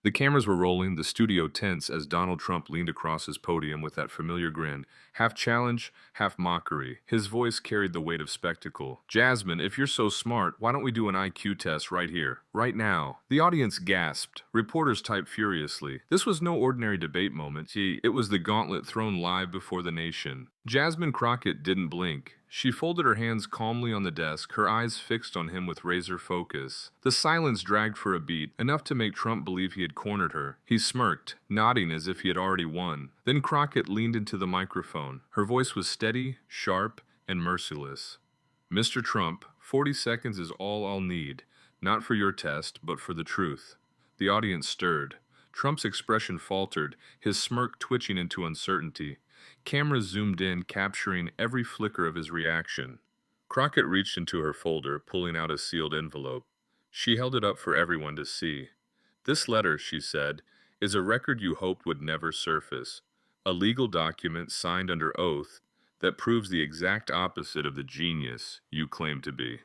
The cameras were rolling, the studio tense as Donald Trump leaned across his podium with that familiar grin, half challenge, half mockery. His voice carried the weight of spectacle. "Jasmine, if you're so smart, why don't we do an IQ test right here, right now?" The audience gasped. Reporters typed furiously. This was no ordinary debate moment. It was the gauntlet thrown live before the nation. Jasmine Crockett didn't blink. She folded her hands calmly on the desk, her eyes fixed on him with razor focus. The silence dragged for a beat, enough to make Trump believe he had cornered her. He smirked, nodding as if he had already won. Then Crockett leaned into the microphone. Her voice was steady, sharp, and merciless. "Mr. Trump, 40 seconds is all I'll need. Not for your test, but for the truth." The audience stirred. Trump's expression faltered, his smirk twitching into uncertainty. Cameras zoomed in, capturing every flicker of his reaction. Crockett reached into her folder, pulling out a sealed envelope. She held it up for everyone to see. "This letter," she said, "is a record you hoped would never surface. A legal document signed under oath that proves the exact opposite of the genius you claim to be."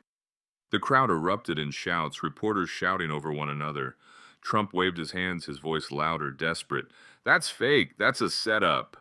The crowd erupted in shouts, reporters shouting over one another. Trump waved his hands, his voice louder, desperate. "That's fake. That's a setup."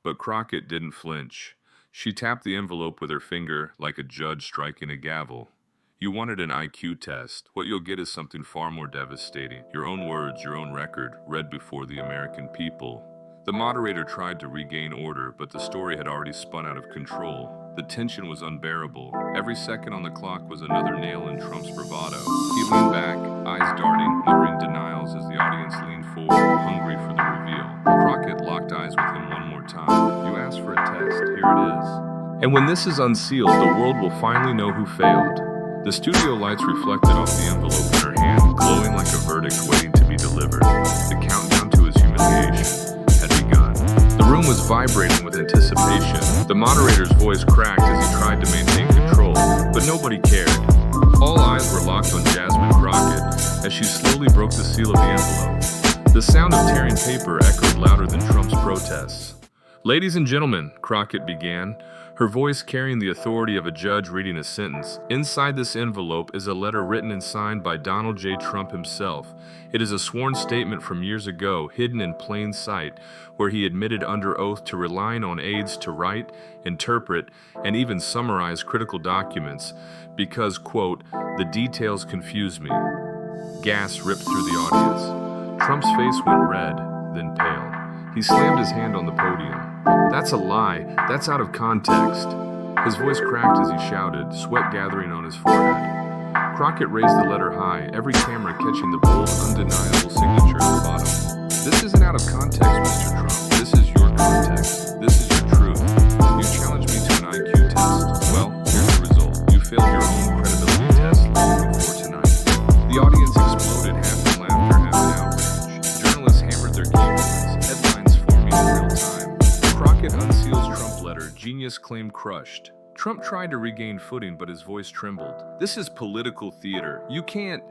But Crockett didn't flinch. She tapped the envelope with her finger like a judge striking a gavel. "You wanted an IQ test. What you'll get is something far more devastating. Your own words, your own record, read before the American people." The moderator tried to regain order, but the story had already spun out of control. The tension was unbearable. Every second on the clock was another nail in Trump's bravado. He leaned back, eyes darting, muttering denials as the audience leaned forward, hungry for the reveal. Crockett locked eyes with him one more time. "You asked for a test. Here it is. And when this is unsealed, the world will finally know who failed." The studio lights reflected off the envelope in her hand, glowing like a verdict waiting to be delivered. The countdown to his humiliation had begun. The room was vibrating with anticipation. The moderator's voice cracked as he tried to maintain control, but nobody cared. All eyes were locked on Jasmine Crockett as she slowly broke the seal of the envelope. The sound of tearing paper echoed louder than Trump's protests. "Ladies and gentlemen," Crockett began, her voice carrying the authority of a judge reading a sentence. "Inside this envelope is a letter written and signed by Donald J. Trump himself. It is a sworn statement from years ago, hidden in plain sight, where he admitted under oath to relying on aides to write, interpret, and even summarize critical documents because, quote, the details confuse me." Gas ripped through the audience. Trump's face went red, then pale. He slammed his hand on the podium. "That's a lie. That's out of context." His voice cracked as he shouted, sweat gathering on his forehead. Crockett raised the letter high, every camera catching the bold, undeniable signature at the bottom. "This isn't out of context, Mr. Trump. This is your context. This is your truth. You challenged me to an IQ test. Well, here's the result. You failed your own credibility test long before tonight." The audience exploded, half in laughter, half in outrage. Journalists hammered their keyboards, headlines forming in real time. Crockett unseals Trump letter, genius claim crushed. Trump tried to regain footing, but his voice trembled. "This is political theater. You can't—"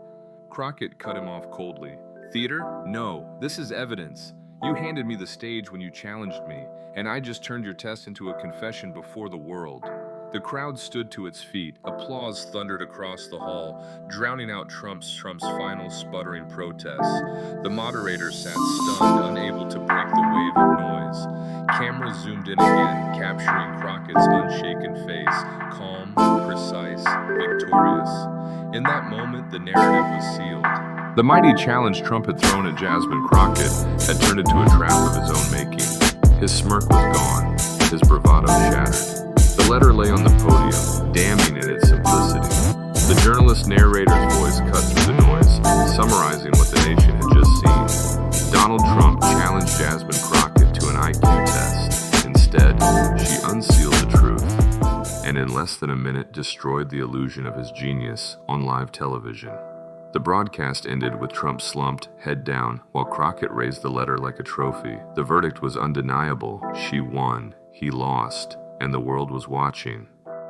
Crockett cut him off coldly. "Theater? No. This is evidence. You handed me the stage when you challenged me, and I just turned your test into a confession before the world." The crowd stood to its feet. Applause thundered across the hall, drowning out Trump's final sputtering protests. The moderator sat stunned, unable to break the wave of noise. Cameras zoomed in again, capturing Crockett's unshaken face, calm, precise, victorious. In that moment, the narrative was sealed. The mighty challenge Trump had thrown at Jasmine Crockett had turned into a trap of his own making. His smirk was gone, his bravado shattered. The letter lay on the podium, damning in its simplicity. The journalist narrator's voice cut through the noise, summarizing what the nation had just seen. Donald Trump challenged Jasmine Crockett to an IQ test. Instead, she unsealed the truth, and in less than a minute destroyed the illusion of his genius on live television. The broadcast ended with Trump slumped, head down, while Crockett raised the letter like a trophy. The verdict was undeniable. She won, he lost, and the world was watching.